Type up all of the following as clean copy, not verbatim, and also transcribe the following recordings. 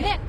Nick!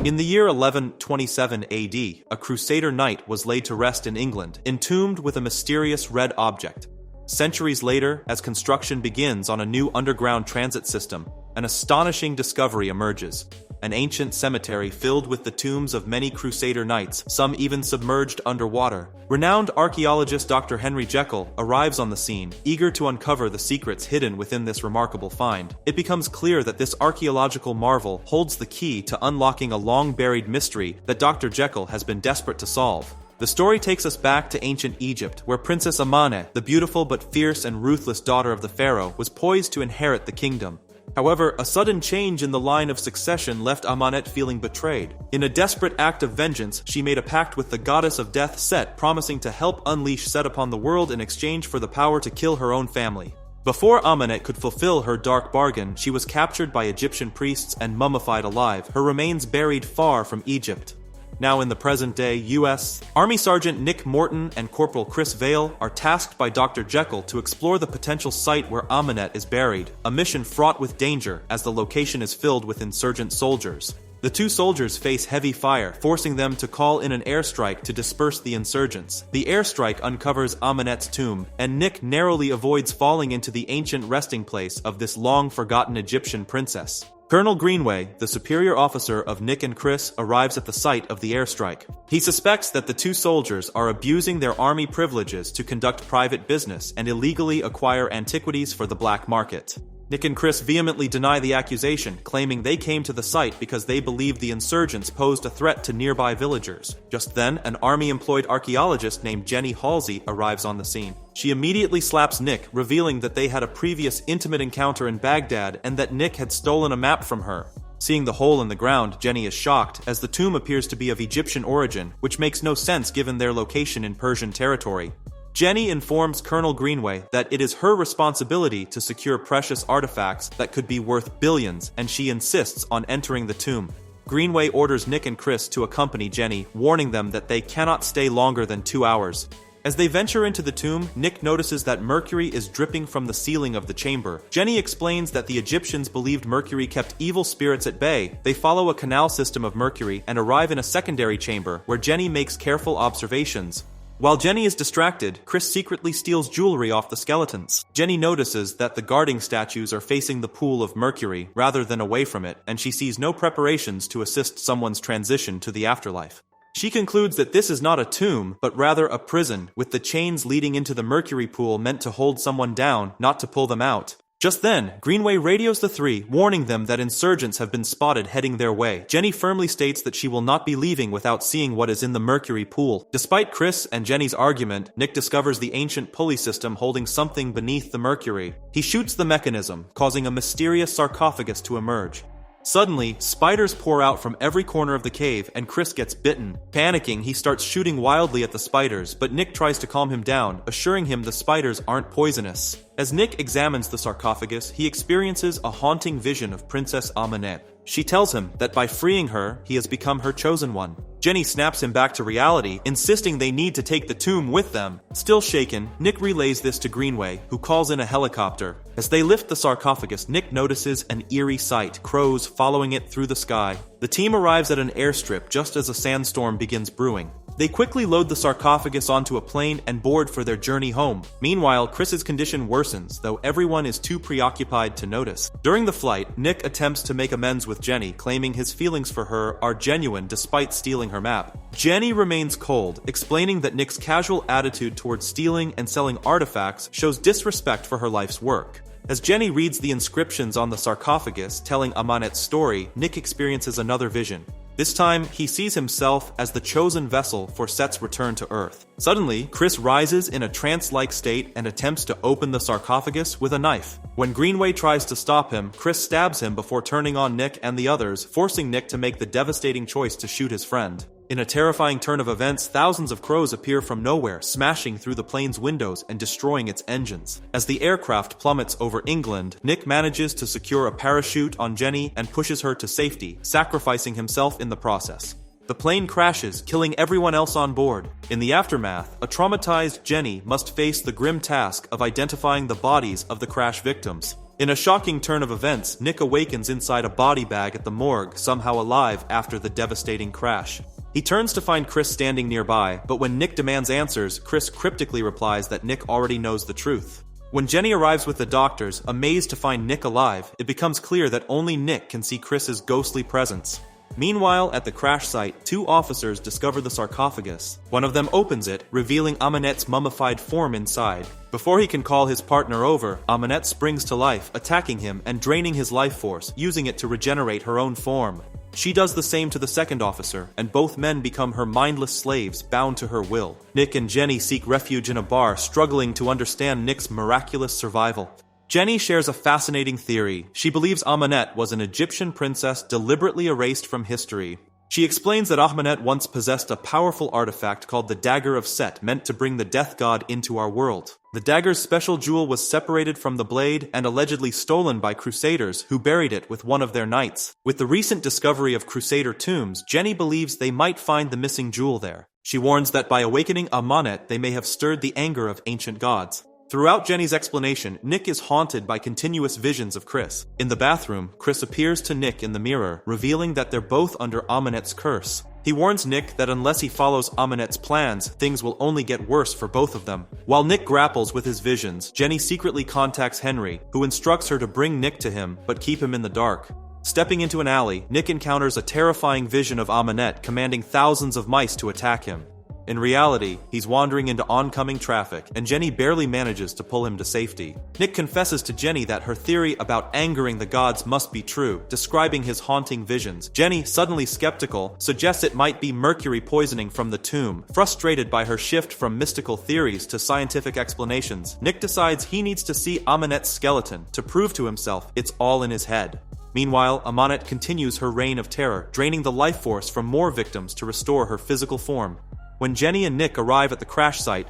In the year 1127 AD, a Crusader knight was laid to rest in England, entombed with a mysterious red object. Centuries later, as construction begins on a new underground transit system, an astonishing discovery emerges. An ancient cemetery filled with the tombs of many Crusader knights, some even submerged underwater. Renowned archaeologist Dr. Henry Jekyll arrives on the scene, eager to uncover the secrets hidden within this remarkable find. It becomes clear that this archaeological marvel holds the key to unlocking a long-buried mystery that Dr. Jekyll has been desperate to solve. The story takes us back to ancient Egypt, where Princess Ahmanet, the beautiful but fierce and ruthless daughter of the pharaoh, was poised to inherit the kingdom. However, a sudden change in the line of succession left Ahmanet feeling betrayed. In a desperate act of vengeance, she made a pact with the goddess of death Set, promising to help unleash Set upon the world in exchange for the power to kill her own family. Before Ahmanet could fulfill her dark bargain, she was captured by Egyptian priests and mummified alive, her remains buried far from Egypt. Now in the present-day U.S., Army Sergeant Nick Morton and Corporal Chris Vail are tasked by Dr. Jekyll to explore the potential site where Ahmanet is buried, a mission fraught with danger as the location is filled with insurgent soldiers. The two soldiers face heavy fire, forcing them to call in an airstrike to disperse the insurgents. The airstrike uncovers Ahmanet's tomb, and Nick narrowly avoids falling into the ancient resting place of this long-forgotten Egyptian princess. Colonel Greenway, the superior officer of Nick and Chris, arrives at the site of the airstrike. He suspects that the two soldiers are abusing their army privileges to conduct private business and illegally acquire antiquities for the black market. Nick and Chris vehemently deny the accusation, claiming they came to the site because they believed the insurgents posed a threat to nearby villagers. Just then, an army-employed archaeologist named Jenny Halsey arrives on the scene. She immediately slaps Nick, revealing that they had a previous intimate encounter in Baghdad and that Nick had stolen a map from her. Seeing the hole in the ground, Jenny is shocked, as the tomb appears to be of Egyptian origin, which makes no sense given their location in Persian territory. Jenny informs Colonel Greenway that it is her responsibility to secure precious artifacts that could be worth billions, and she insists on entering the tomb. Greenway orders Nick and Chris to accompany Jenny, warning them that they cannot stay longer than 2 hours. As they venture into the tomb, Nick notices that mercury is dripping from the ceiling of the chamber. Jenny explains that the Egyptians believed mercury kept evil spirits at bay. They follow a canal system of mercury and arrive in a secondary chamber, where Jenny makes careful observations. While Jenny is distracted, Chris secretly steals jewelry off the skeletons. Jenny notices that the guarding statues are facing the pool of mercury rather than away from it, and she sees no preparations to assist someone's transition to the afterlife. She concludes that this is not a tomb, but rather a prison, with the chains leading into the mercury pool meant to hold someone down, not to pull them out. Just then, Greenway radios the three, warning them that insurgents have been spotted heading their way. Jenny firmly states that she will not be leaving without seeing what is in the mercury pool. Despite Chris and Jenny's argument, Nick discovers the ancient pulley system holding something beneath the mercury. He shoots the mechanism, causing a mysterious sarcophagus to emerge. Suddenly, spiders pour out from every corner of the cave, and Chris gets bitten. Panicking, he starts shooting wildly at the spiders, but Nick tries to calm him down, assuring him the spiders aren't poisonous. As Nick examines the sarcophagus, he experiences a haunting vision of Princess Ahmanet. She tells him that by freeing her, he has become her chosen one. Jenny snaps him back to reality, insisting they need to take the tomb with them. Still shaken, Nick relays this to Greenway, who calls in a helicopter. As they lift the sarcophagus, Nick notices an eerie sight, crows following it through the sky. The team arrives at an airstrip just as a sandstorm begins brewing. They quickly load the sarcophagus onto a plane and board for their journey home. Meanwhile, Chris's condition worsens, though everyone is too preoccupied to notice. During the flight, Nick attempts to make amends with Jenny, claiming his feelings for her are genuine despite stealing her map. Jenny remains cold, explaining that Nick's casual attitude towards stealing and selling artifacts shows disrespect for her life's work. As Jenny reads the inscriptions on the sarcophagus telling Ahmanet's story, Nick experiences another vision. This time, he sees himself as the chosen vessel for Set's return to Earth. Suddenly, Chris rises in a trance-like state and attempts to open the sarcophagus with a knife. When Greenway tries to stop him, Chris stabs him before turning on Nick and the others, forcing Nick to make the devastating choice to shoot his friend. In a terrifying turn of events, thousands of crows appear from nowhere, smashing through the plane's windows and destroying its engines. As the aircraft plummets over England, Nick manages to secure a parachute on Jenny and pushes her to safety, sacrificing himself in the process. The plane crashes, killing everyone else on board. In the aftermath, a traumatized Jenny must face the grim task of identifying the bodies of the crash victims. In a shocking turn of events, Nick awakens inside a body bag at the morgue, somehow alive after the devastating crash. He turns to find Chris standing nearby, but when Nick demands answers, Chris cryptically replies that Nick already knows the truth. When Jenny arrives with the doctors, amazed to find Nick alive, it becomes clear that only Nick can see Chris's ghostly presence. Meanwhile, at the crash site, two officers discover the sarcophagus. One of them opens it, revealing Ahmanet's mummified form inside. Before he can call his partner over, Ahmanet springs to life, attacking him and draining his life force, using it to regenerate her own form. She does the same to the second officer, and both men become her mindless slaves, bound to her will. Nick and Jenny seek refuge in a bar, struggling to understand Nick's miraculous survival. Jenny shares a fascinating theory. She believes Ahmanet was an Egyptian princess deliberately erased from history. She explains that Ahmanet once possessed a powerful artifact called the Dagger of Set, meant to bring the death god into our world. The dagger's special jewel was separated from the blade and allegedly stolen by Crusaders, who buried it with one of their knights. With the recent discovery of Crusader tombs, Jenny believes they might find the missing jewel there. She warns that by awakening Ahmanet, they may have stirred the anger of ancient gods. Throughout Jenny's explanation, Nick is haunted by continuous visions of Chris. In the bathroom, Chris appears to Nick in the mirror, revealing that they're both under Ahmanet's curse. He warns Nick that unless he follows Ahmanet's plans, things will only get worse for both of them. While Nick grapples with his visions, Jenny secretly contacts Henry, who instructs her to bring Nick to him, but keep him in the dark. Stepping into an alley, Nick encounters a terrifying vision of Ahmanet commanding thousands of mice to attack him. In reality, he's wandering into oncoming traffic, and Jenny barely manages to pull him to safety. Nick confesses to Jenny that her theory about angering the gods must be true, describing his haunting visions. Jenny, suddenly skeptical, suggests it might be mercury poisoning from the tomb. Frustrated by her shift from mystical theories to scientific explanations, Nick decides he needs to see Ahmanet's skeleton to prove to himself it's all in his head. Meanwhile, Ahmanet continues her reign of terror, draining the life force from more victims to restore her physical form. When Jenny and Nick arrive at the crash site,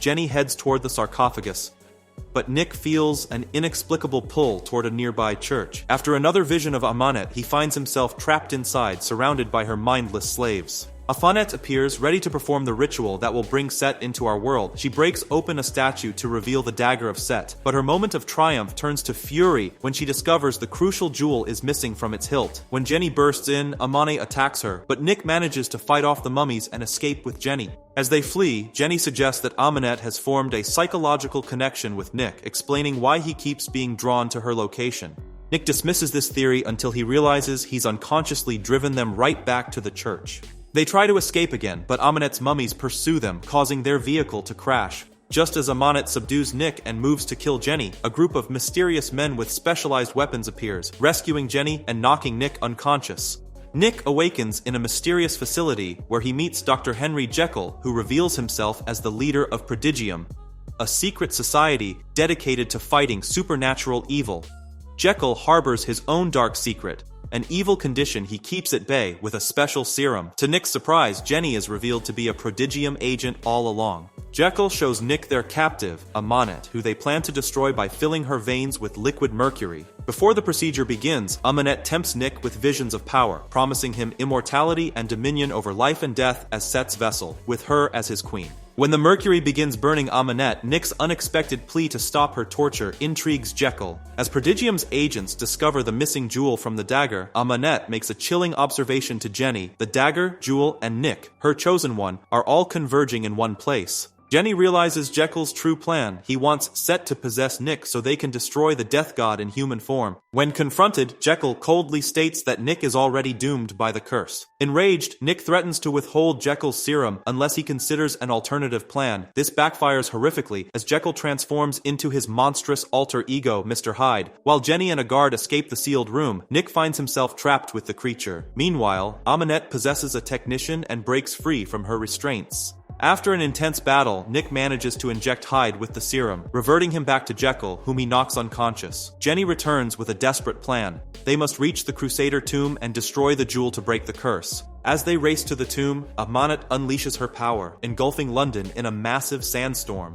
Jenny heads toward the sarcophagus, but Nick feels an inexplicable pull toward a nearby church. After another vision of Ahmanet, he finds himself trapped inside, surrounded by her mindless slaves. Ahmanet appears, ready to perform the ritual that will bring Set into our world. She breaks open a statue to reveal the Dagger of Set, but her moment of triumph turns to fury when she discovers the crucial jewel is missing from its hilt. When Jenny bursts in, Ahmanet attacks her, but Nick manages to fight off the mummies and escape with Jenny. As they flee, Jenny suggests that Ahmanet has formed a psychological connection with Nick, explaining why he keeps being drawn to her location. Nick dismisses this theory until he realizes he's unconsciously driven them right back to the church. They try to escape again, but Ahmanet's mummies pursue them, causing their vehicle to crash. Just as Ahmanet subdues Nick and moves to kill Jenny, a group of mysterious men with specialized weapons appears, rescuing Jenny and knocking Nick unconscious. Nick awakens in a mysterious facility where he meets Dr. Henry Jekyll, who reveals himself as the leader of Prodigium, a secret society dedicated to fighting supernatural evil. Jekyll harbors his own dark secret, an evil condition he keeps at bay with a special serum. To Nick's surprise, Jenny is revealed to be a Prodigium agent all along. Jekyll shows Nick their captive, Ahmanet, who they plan to destroy by filling her veins with liquid mercury. Before the procedure begins, Ahmanet tempts Nick with visions of power, promising him immortality and dominion over life and death as Set's vessel, with her as his queen. When the mercury begins burning Ahmanet, Nick's unexpected plea to stop her torture intrigues Jekyll. As Prodigium's agents discover the missing jewel from the dagger, Ahmanet makes a chilling observation to Jenny. The dagger, jewel, and Nick, her chosen one, are all converging in one place. Jenny realizes Jekyll's true plan. He wants Set to possess Nick so they can destroy the death god in human form. When confronted, Jekyll coldly states that Nick is already doomed by the curse. Enraged, Nick threatens to withhold Jekyll's serum unless he considers an alternative plan. This backfires horrifically as Jekyll transforms into his monstrous alter ego, Mr. Hyde. While Jenny and a guard escape the sealed room, Nick finds himself trapped with the creature. Meanwhile, Ahmanet possesses a technician and breaks free from her restraints. After an intense battle, Nick manages to inject Hyde with the serum, reverting him back to Jekyll, whom he knocks unconscious. Jenny returns with a desperate plan. They must reach the Crusader tomb and destroy the jewel to break the curse. As they race to the tomb, Ahmanet unleashes her power, engulfing London in a massive sandstorm.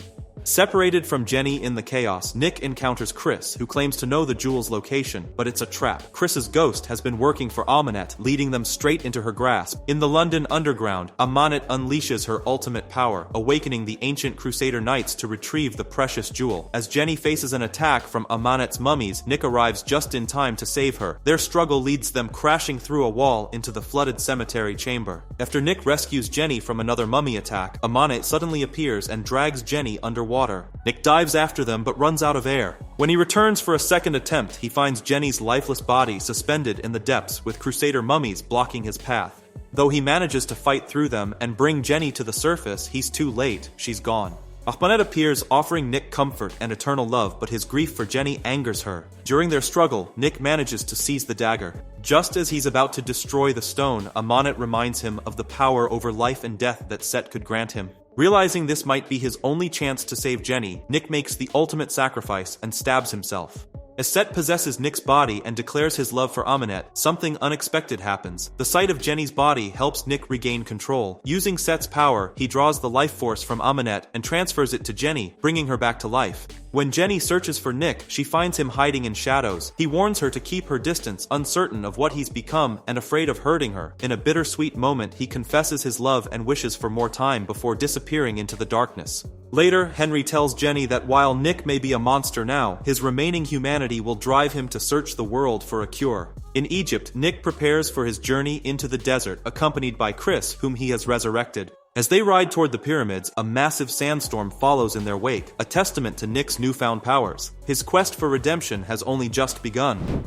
Separated from Jenny in the chaos, Nick encounters Chris, who claims to know the jewel's location, but it's a trap. Chris's ghost has been working for Ahmanet, leading them straight into her grasp. In the London underground, Ahmanet unleashes her ultimate power, awakening the ancient Crusader knights to retrieve the precious jewel. As Jenny faces an attack from Ahmanet's mummies, Nick arrives just in time to save her. Their struggle leads them crashing through a wall into the flooded cemetery chamber. After Nick rescues Jenny from another mummy attack, Ahmanet suddenly appears and drags Jenny underwater. Nick dives after them but runs out of air. When he returns for a second attempt, he finds Jenny's lifeless body suspended in the depths with Crusader mummies blocking his path. Though he manages to fight through them and bring Jenny to the surface, he's too late. She's gone. Ahmanet appears, offering Nick comfort and eternal love, but his grief for Jenny angers her. During their struggle, Nick manages to seize the dagger. Just as he's about to destroy the stone, Ahmanet reminds him of the power over life and death that Set could grant him. Realizing this might be his only chance to save Jenny, Nick makes the ultimate sacrifice and stabs himself. As Set possesses Nick's body and declares his love for Ahmanet, something unexpected happens. The sight of Jenny's body helps Nick regain control. Using Set's power, he draws the life force from Ahmanet and transfers it to Jenny, bringing her back to life. When Jenny searches for Nick, she finds him hiding in shadows. He warns her to keep her distance, uncertain of what he's become and afraid of hurting her. In a bittersweet moment, he confesses his love and wishes for more time before disappearing into the darkness. Later, Henry tells Jenny that while Nick may be a monster now, his remaining humanity will drive him to search the world for a cure. In Egypt, Nick prepares for his journey into the desert, accompanied by Chris, whom he has resurrected. As they ride toward the pyramids, a massive sandstorm follows in their wake, a testament to Nick's newfound powers. His quest for redemption has only just begun.